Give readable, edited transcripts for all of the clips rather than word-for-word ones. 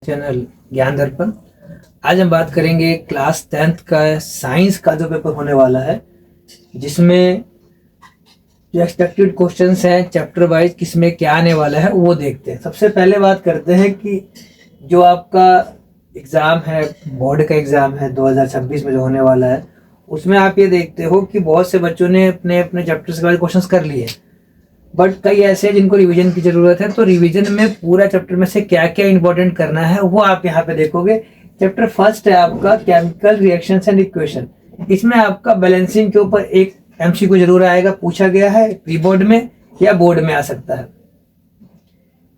Channel ज्ञान दर्पण। आज हम बात करेंगे क्लास 10th का साइंस का जो पेपर होने वाला है, जिसमें जो एक्सपेक्टेड क्वेश्चंस हैं चैप्टर वाइज किसमें क्या आने वाला है वो देखते हैं। सबसे पहले बात करते हैं कि जो आपका एग्ज़ाम है, बोर्ड का एग्ज़ाम है 2026 में जो होने वाला है, उसमें आप ये देखते हो कि बहुत से बच्चों ने अपने अपने चैप्टर्स के बारे क्वेश्चंस कर लिए, बट कई ऐसे हैं जिनको रिवीजन की ज़रूरत है। तो रिवीजन में पूरा चैप्टर में से क्या क्या इंपॉर्टेंट करना है वो आप यहाँ पे देखोगे। चैप्टर फर्स्ट है आपका केमिकल रिएक्शंस एंड इक्वेशन। इसमें आपका बैलेंसिंग के ऊपर एक एमसीक्यू जरूर आएगा, पूछा गया है प्री बोर्ड में या बोर्ड में आ सकता है।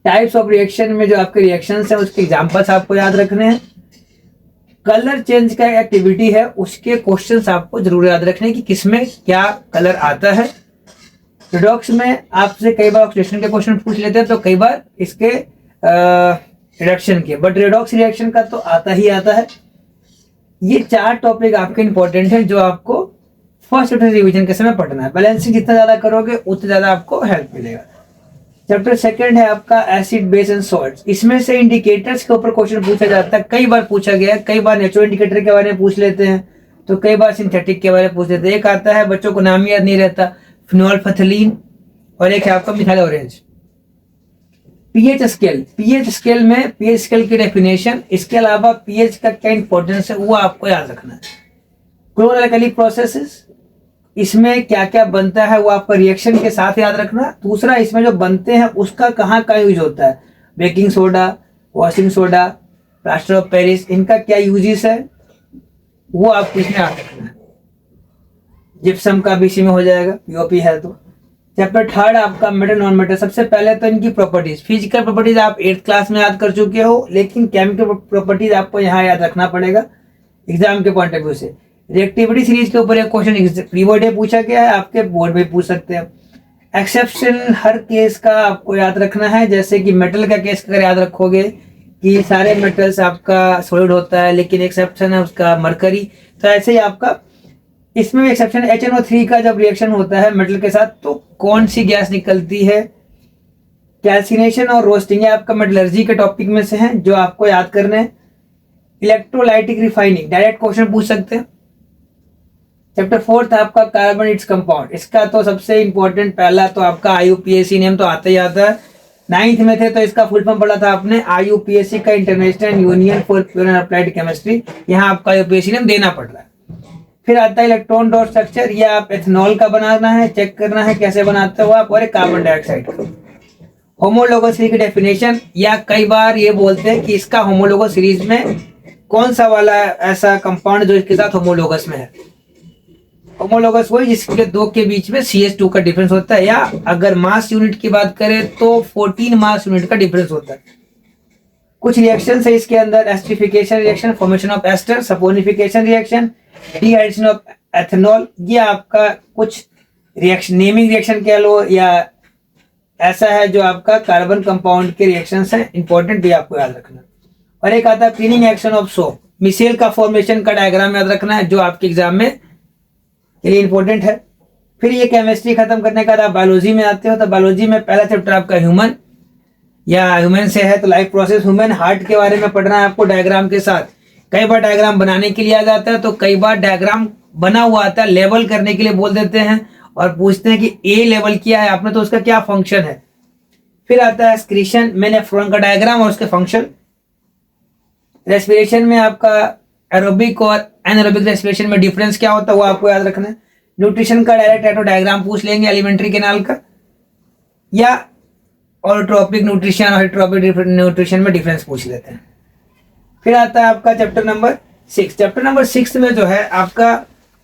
टाइप्स ऑफ रिएक्शन में जो आपके रिएक्शंस हैं उसके एग्जाम्पल्स आपको याद रखने हैं। कलर चेंज का एक्टिविटी है, उसके क्वेश्चंस आपको जरूर याद रखने हैं कि किसमें क्या कलर आता है। रिडॉक्स में आपसे कई बार ऑक्सीडेशन के क्वेश्चन पूछ लेते हैं, तो कई बार इसके रिडक्शन के, बट रिडॉक्स रिएक्शन का तो आता ही आता है। ये 4 टॉपिक आपके इंपॉर्टेंट हैं जो आपको फर्स्ट चैप्टर रिवीजन के समय पढ़ना है। बैलेंसिंग जितना ज्यादा करोगे उतना ज्यादा आपको हेल्प मिलेगा। चैप्टर सेकंड है आपका एसिड बेस एंड सॉल्ट्स। इसमें से इंडिकेटर्स के ऊपर क्वेश्चन पूछा जाता है, कई बार पूछा गया है। कई बार नेचुरल इंडिकेटर के बारे में पूछ लेते हैं, तो कई बार सिंथेटिक के बारे में पूछ लेते हैं। एक आता है, बच्चों को नाम याद नहीं रहता, फिनोल्फथलीन, और एक है आपका methyl orange. PH scale, pH scale में पीएच स्केल की डेफिनेशन, इसके अलावा पीएच का क्या इंपॉर्टेंस है वो आपको याद रखना है। क्लोर अल्कली प्रोसेसेस, इसमें क्या क्या बनता है वो आपका रिएक्शन के साथ याद रखना। दूसरा, इसमें जो बनते हैं उसका कहाँ का यूज होता है, baking soda, washing soda, plaster of Paris, इनका क्या यूजेस है वो आपको इसमें याद रखना है। जिप्सम का भी इसी में हो जाएगा, पीओपी है तो। चैप्टर थर्ड आपका मेटल नॉन मेटल। सबसे पहले तो इनकी प्रॉपर्टीज, फिजिकल प्रॉपर्टीज आप 8th क्लास में याद कर चुके हो, लेकिन केमिकल प्रॉपर्टीज आपको यहाँ याद रखना पड़ेगा एग्जाम के पॉइंट ऑफ व्यू से। रिएक्टिविटी सीरीज के ऊपर एक क्वेश्चन प्री बोर्ड में पूछा गया है, आपके बोर्ड में पूछ सकते हैं। एक्सेप्शन हर केस का आपको याद रखना है, जैसे कि मेटल का केस अगर याद रखोगे कि सारे मेटल्स आपका सॉलिड होता है, लेकिन एक्सेप्शन है उसका मरकरी, तो ऐसे ही आपका इसमें भी एक्सेप्शन HNO3 का जब रिएक्शन होता है मेटल के साथ तो कौन सी गैस निकलती है। कैल्सिनेशन और रोस्टिंग आपका मेटलर्जी के टॉपिक में से हैं जो आपको याद करने हैं। इलेक्ट्रोलाइटिक रिफाइनिंग डायरेक्ट क्वेश्चन पूछ सकते हैं। चैप्टर फोर्थ आपका कार्बन इट्स कंपाउंड। इसका तो सबसे इंपॉर्टेंट पहला तो आपका IUPAC नेम तो आता ही आता है। 9th में थे तो इसका फुल फॉर्म पढ़ा था आपने, IUPAC का international union for pure and applied chemistry. यहाँ आपका IUPAC नेम देना पड़ रहा है। फिर आता है इलेक्ट्रॉन डॉट स्ट्रक्चर, ये आप एथेनॉल का बनाना है, चेक करना है कैसे बनाते हो आप, और एक कार्बन डाइऑक्साइड का। होमोलोगस सीरीज की डेफिनेशन, या कई बार ये बोलते हैं कि इसका होमोलोगस सीरीज में कौन सा वाला ऐसा कंपाउंड जो इसके साथ होमोलोगस में है। होमोलोगस वही जिसके दो के बीच में CH2 का डिफरेंस होता है, या अगर मास यूनिट की बात करें तो 14 मास यूनिट का डिफरेंस होता है। कुछ रिएक्शन है इसके अंदर, esterification reaction, formation of ester, saponification reaction, dehydration of ethanol. ये आपका कुछ रिएक्शन, नेमिंग रिएक्शन कह लो, या ऐसा है जो आपका कार्बन कंपाउंड के रिएक्शंस हैं, इंपॉर्टेंट भी आपको याद रखना। और एक आता है cleaning action of soap, micelle का फॉर्मेशन का डायग्राम याद रखना है जो आपके एग्जाम में ये इंपॉर्टेंट है। फिर ये केमिस्ट्री खत्म करने के बाद आप बायोलॉजी में आते हो, तो बायोलॉजी में पहला चैप्टर आपका ह्यूमन, या ह्यूमन से है तो लाइफ प्रोसेस। ह्यूमन हार्ट के बारे में पढ़ना है आपको डायग्राम के साथ। कई बार डायग्राम बनाने के लिए आ जाता है, तो कई बार डायग्राम बना हुआ आता है, लेवल करने के लिए बोल देते हैं और पूछते हैं कि ए लेवल किया है आपने तो उसका क्या फंक्शन है। फिर आता है एक्सक्रीशन में नेफ्रॉन का डायग्राम और उसके फंक्शन। रेस्पिरेशन में आपका एरोबिक और एनारोबिक रेस्पिरेशन में डिफरेंस क्या होता है वो आपको याद रखना है। न्यूट्रिशन का डायरेक्ट डायग्राम पूछ लेंगे एलिमेंट्री कैनाल का, या ऑलोट्रोपिक न्यूट्रिशन और हेटेरोट्रोपिक न्यूट्रिशन में डिफरेंस पूछ लेते हैं। फिर आता है आपका चैप्टर नंबर 6। चैप्टर नंबर 6 में जो है आपका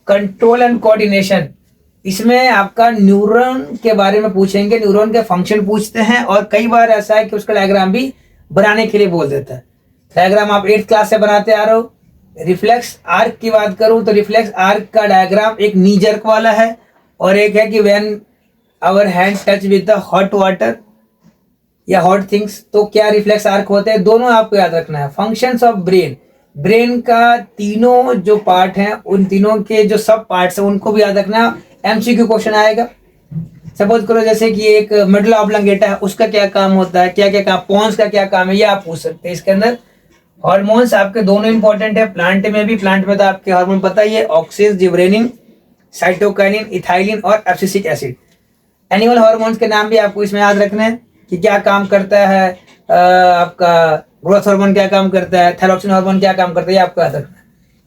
कंट्रोल एंड कोऑर्डिनेशन। इसमें आपका न्यूरॉन के बारे में पूछेंगे, न्यूरॉन के फंक्शन पूछते हैं, और कई बार ऐसा है कि उसका डायग्राम भी बनाने के लिए बोल देता है। डायग्राम आप 8th क्लास से बनाते आ रहे हो। रिफ्लेक्स आर्क की बात करूं तो रिफ्लेक्स आर्क का डायग्राम एक नी जर्क वाला है, और एक है कि when our hand touch with the hot water या हॉट थिंग्स, तो क्या रिफ्लेक्स आर्क होते हैं, दोनों आपको याद रखना है। फंक्शंस ऑफ ब्रेन, ब्रेन का तीनों जो पार्ट हैं उन तीनों के जो सब पार्ट्स हैं उनको भी याद रखना। MCQ क्वेश्चन आएगा। सपोज करो जैसे कि एक मेडुला ऑब्लंगेटा है, उसका क्या काम होता है, क्या क्या काम, पॉन्स का क्या काम है, ये आप पूछ सकते हैं इसके अंदर। हार्मोन्स आपके दोनों इंपॉर्टेंट है, प्लांट में भी। प्लांट में तो आपके हार्मोन पता ही है, ऑक्सिन, जिबरेलिन, साइटोकाइनिन, इथाइलिन और एब्सिसिक एसिड। एनिमल हार्मोन्स के नाम भी आपको इसमें याद रखना है कि क्या काम करता है। आपका ग्रोथ हार्मोन क्या काम करता है, थायरॉक्सिन हार्मोन क्या काम करता है, ये आपको याद रखना है।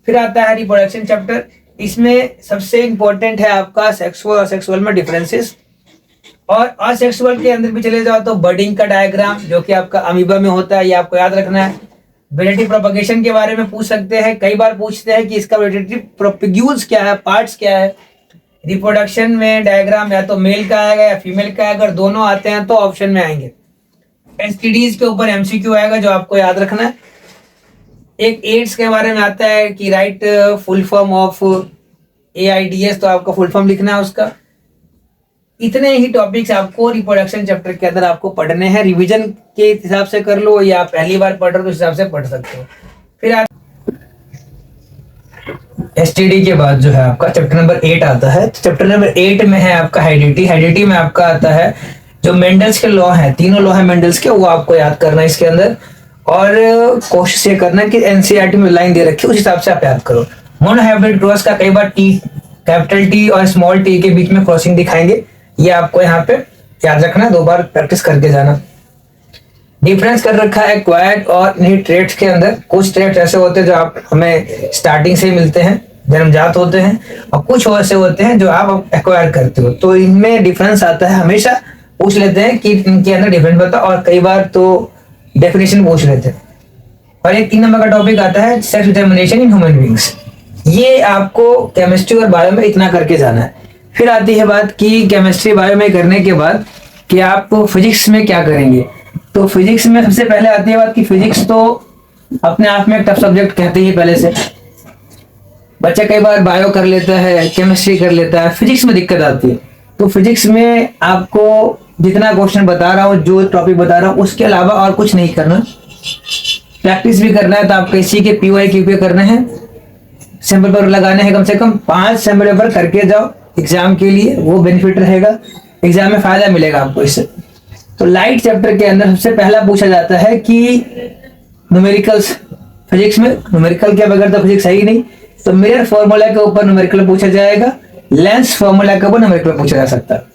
फिर आता है रिप्रोडक्शन चैप्टर। इसमें सबसे इंपॉर्टेंट है आपका सेक्सुअल और सेक्सुअल में डिफरेंसेस, और असेक्सुअल के अंदर भी चले जाओ तो बडिंग का डायग्राम जो कि आपका अमीबा में होता है, ये आपको याद रखना है। वेजिटेटिव प्रोपगेशन के बारे में पूछ सकते हैं, कई बार पूछते हैं कि इसका वेजिटेटिव प्रोपग्यूल्स क्या है, पार्ट्स क्या है। रिप्रोडक्शन में डायग्राम या तो मेल का आएगा या फीमेल का, अगर दोनों आते हैं तो ऑप्शन में आएंगे। एसटीडीज के ऊपर एमसीक्यू आएगा जो आपको याद रखना है। एक एड्स के बारे में आता है कि right full form of AIDS, तो आपका फुल फॉर्म लिखना है उसका। इतने ही टॉपिक्स आपको रिप्रोडक्शन चैप्टर के अंदर आपको पढ़ने हैं। रिवीजन के हिसाब से कर लो या पहली बार पढ़ रहे हो तो उस हिसाब से पढ़ सकते हो। फिर आप एसटीडी के बाद जो है आपका चैप्टर नंबर 8 आता है। तो चैप्टर नंबर 8 में है आपका हेरिडिटी। हेरिडिटी में आपका आता है जो मेंडल्स के लॉ हैं, तीनों लॉ हैं मेंडल्स के, वो आपको याद करना है इसके अंदर। और कोशिश ये करना कि एनसीईआरटी में लाइन दे रखी है उस हिसाब से आप याद करो। मोनोहाइब्रिड क्रॉस का कई बार टी, कैपिटल टी और स्मॉल टी के बीच में क्रॉसिंग दिखाएंगे, ये आपको यहाँ पे याद रखना, 2 बार प्रैक्टिस करके जाना। डिफरेंस कर रखा है क्वाड और ट्रेट्स के अंदर। कुछ ट्रेट्स ऐसे होते हैं जो आप हमें स्टार्टिंग से ही मिलते हैं, जन्मजात होते हैं, और कुछ ऐसे होते हैं जो आप एक्वायर करते हो। तो इनमें डिफरेंस आता है, हमेशा पूछ लेते हैं कि इनके अंदर डिफरेंस बताओ, और कई बार तो डेफिनेशन पूछ लेते हैं। और एक 3 नंबर का टॉपिक आता है sex determination in human beings. ये आपको केमिस्ट्री और बायो में इतना करके जाना है। फिर आती है बात कि केमिस्ट्री बायो में करने के बाद कि आप फिजिक्स में क्या करेंगे। तो फिजिक्स में सबसे पहले आती है बात कि फिजिक्स तो अपने आप में एक टफ सब्जेक्ट कहते ही पहले से। बच्चा कई बार बायो कर लेता है, केमिस्ट्री कर लेता है, फिजिक्स में दिक्कत आती है। तो फिजिक्स में आपको जितना क्वेश्चन बता रहा हूँ, जो टॉपिक बता रहा हूँ, उसके अलावा और कुछ नहीं करना। प्रैक्टिस भी करना है तो आपको इसी के पीवाई क्यूपी करने हैं, सैंपल पेपर लगाने हैं, कम से कम 5 सैंपल पेपर करके जाओ एग्जाम के लिए, वो बेनिफिट रहेगा, एग्जाम में फायदा मिलेगा आपको इससे। तो लाइट चैप्टर के अंदर सबसे पहला पूछा जाता है कि न्यूमेरिकल्स। फिजिक्स में न्यूमेरिकल के बगैर तो फिजिक्स है ही नहीं, तो मिरर फॉर्मूला के ऊपर न्यूमेरिकल पूछा जाएगा, लेंस फॉर्मूला के ऊपर न्यूमेरिकल पूछा जा सकता है।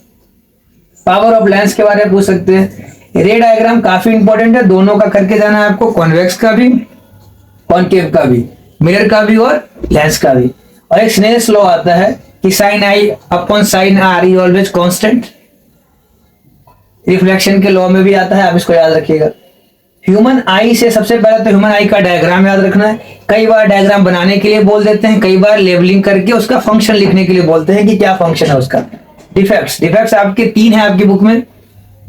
पावर ऑफ लेंस के बारे में पूछ सकते हैं। रे डायग्राम काफी इंपॉर्टेंट है, दोनों का करके जाना है आपको, कॉन्वेक्स का भी, कॉनकेव का भी, मिरर का भी और लेंस का भी। और एक स्नेल्स लॉ आता है कि sine I upon sine R is always constant. Reflection के लॉ में भी आता है, आप इसको याद रखिएगा। ह्यूमन आई से सबसे पहले तो ह्यूमन आई का डायग्राम याद रखना है। कई बार डायग्राम बनाने के लिए बोल देते हैं, कई बार लेबलिंग करके उसका फंक्शन लिखने के लिए बोलते हैं कि क्या फंक्शन है उसका। डिफेक्ट्स आपके 3 है आपकी बुक में,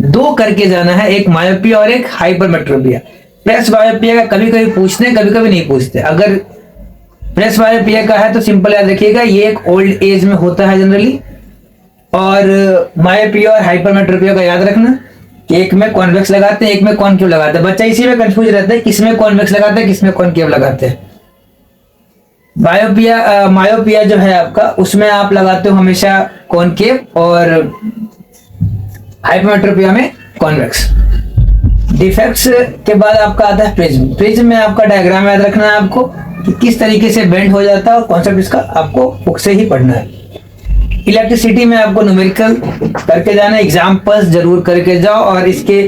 2 करके जाना है, एक मायोपिया और एक हाइपरमेट्रोपिया। प्रेस मायोपिया का कभी कभी पूछते हैं, कभी कभी नहीं पूछते। अगर प्रेस मायोपिया का है तो सिंपल याद रखिएगा, ये एक ओल्ड एज में होता है जनरली। और मायोपिया और हाइपरमेट्रोपिया का याद रखना कि एक में कॉन्वेक्स लगाते हैं, एक में कॉनकेव लगाते हैं। बच्चा इसी में कंफ्यूज रहता है किसमें कॉन्वेक्स लगाते हैं, किसमें कॉनकेव लगाते हैं। मायोपिया जो है आपका, उसमें आप लगाते हो हमेशा कॉनकेव, और हाइपरमेट्रोपिया में कॉन्वेक्स। डिफेक्ट्स के बाद आपका आता है प्रिज्म। प्रिज्म में आपका डायग्राम याद रखना है आपको कि किस तरीके से बेंड हो जाता है, और कॉन्सेप्ट इसका आपको बुक से ही पढ़ना है। इलेक्ट्रिसिटी में आपको न्यूमेरिकल करके जाना है, एग्जाम्पल्स जरूर करके जाओ। और इसके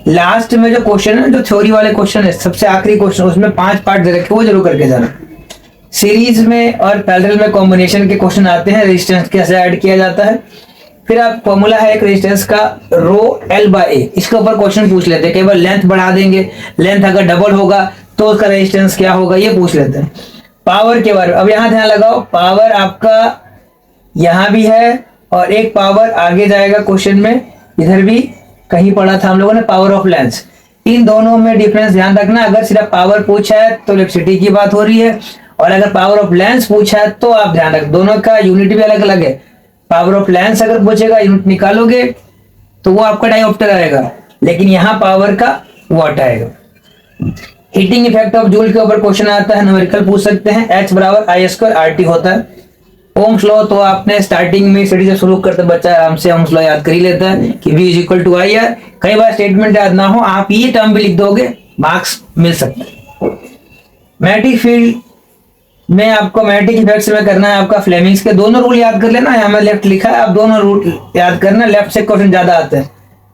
लास्ट में जो क्वेश्चन है, जो थ्योरी वाले क्वेश्चन है, सबसे आखिरी क्वेश्चन, उसमें 5 पार्ट दे रखे, वो जरूर करके जाना। सीरीज में और पैरेलल में कॉम्बिनेशन के क्वेश्चन आते हैं, रेजिस्टेंस कैसे ऐड किया जाता है। फिर आप फॉर्मूला है एक रेजिस्टेंस का, रो एल बाय ए, इसके ऊपर क्वेश्चन पूछ लेते हैं। कई बार लेंथ बढ़ा देंगे, लेंथ अगर डबल होगा तो उसका रेजिस्टेंस क्या होगा, ये पूछ लेते हैं। पावर के बारे में अब यहाँ ध्यान लगाओ, पावर आपका यहाँ भी है, और एक पावर आगे जाएगा क्वेश्चन में, इधर भी कहीं पढ़ा था हम लोगों ने, पावर ऑफ लेंस। इन दोनों में डिफरेंस ध्यान रखना। अगर सिर्फ पावर पूछा है तो इलेक्ट्रिसिटी की बात हो रही है, और अगर पावर ऑफ लेंस पूछा है तो आप ध्यान रख, दोनों का यूनिट भी अलग अलग है। पावर ऑफ लेंस अगर पूछेगा, यूनिट निकालोगे तो वो आपका डायोप्टर आएगा, लेकिन यहाँ पावर का वॉट आएगा। हीटिंग इफेक्ट ऑफ जूल के ऊपर क्वेश्चन आता है, न्यूमेरिकल पूछ सकते हैं। H बराबर I² RT होता है। ओम्स लॉ तो आपने स्टार्टिंग में स्टडी से शुरू करते बच्चा आराम से ओम्स लॉ याद कर ही लेता है कि V = IR। कई बार स्टेटमेंट याद ना हो, आप ये टर्म भी लिख दोगे, मार्क्स मिल सकते हैं। मैग्नेटिक फील्ड में आपको मैग्नेटिक इफेक्ट्स में करना है आपका फ्लेमिंग्स के दोनों रूल याद कर लेना। यहाँ में लेफ्ट लिखा है, आप दोनों रूल याद करना, लेफ्ट से क्वेश्चन ज्यादा आते हैं।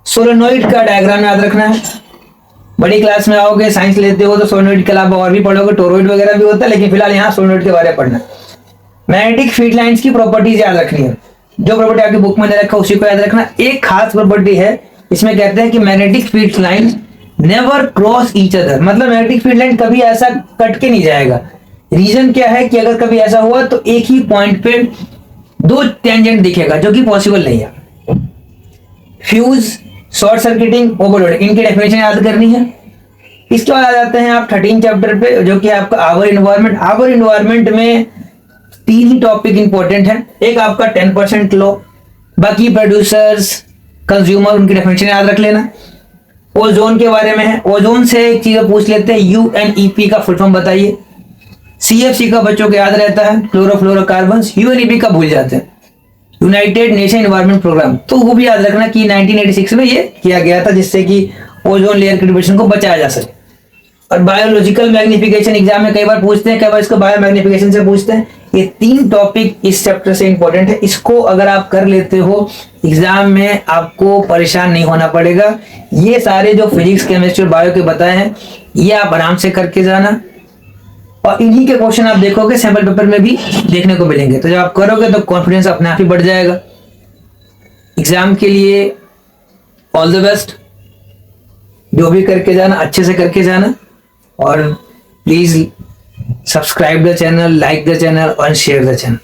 सोलेनोइड का डायग्राम याद रखना है। बड़ी क्लास में आओगे, साइंस लेते हो तो सोलेनोइड के अलावा और भी पढ़ोगे, टोरॉइड वगैरह भी होता है, लेकिन फिलहाल यहाँ सोलेनोइड के बारे में पढ़ना। मैग्नेटिक फील्ड लाइंस की प्रॉपर्टीज याद रखनी है, जो प्रॉपर्टी आपकी बुक में दे रखा है उसी को याद रखना। एक खास प्रॉपर्टी है, इसमें कहते हैं कि magnetic field line never cross each other, मतलब मैग्नेटिक फील्ड लाइन कभी ऐसा कट के नहीं जाएगा। रीजन क्या है कि अगर कभी ऐसा हुआ तो एक ही पॉइंट पे दो टेंजेंट दिखेगा, जो कि पॉसिबल नहीं है। फ्यूज, शॉर्ट सर्किटिंग, ओवरलोडिंग, इनकी डेफिनेशन याद करनी है। इसके बाद आ जाते हैं आप 13 चैप्टर पे, जो कि आपका आवर इन्वायरमेंट। आवर इन्वायरमेंट में 3 ही टॉपिक इंपॉर्टेंट है। एक आपका 10% लॉ, बाकी प्रोड्यूसर्स, कंज्यूमर, उनकी डेफिनेशन याद रख लेना। ओजोन के बारे में है, ओजोन से एक चीज पूछ लेते हैं, यूएनईपी का फुल फॉर्म बताइए। सीएफसी का बच्चों को याद रहता है, क्लोरोफ्लोरोकार्बन्स। यूएनईपी का भूल जाते हैं, यूनाइटेड नेशन एनवायरनमेंट प्रोग्राम, तो वो भी याद रखना कि 1986 में ये किया गया था, जिससे कि ओजोन लेयर की डिप्रेशन को बचाया जा सके। और बायोलॉजिकल मैग्निफिकेशन एग्जाम में कई बार पूछते हैं, कई बार इसको बायो मैग्निफिकेशन से पूछते हैं। ये 3 टॉपिक इस चैप्टर से इंपॉर्टेंट है। इसको अगर आप कर लेते हो एग्जाम में, आपको परेशान नहीं होना पड़ेगा। ये सारे जो फिजिक्स, केमिस्ट्री और बायो के बताए हैं, ये आप आराम से करके जाना, और इन्हीं के क्वेश्चन आप देखोगे सैंपल पेपर में भी देखने को मिलेंगे। तो जब आप करोगे तो कॉन्फिडेंस अपने आप ही बढ़ जाएगा। एग्जाम के लिए ऑल द बेस्ट। जो भी करके जाना, अच्छे से करके जाना, और please subscribe the channel, like the channel और शेयर द चैनल।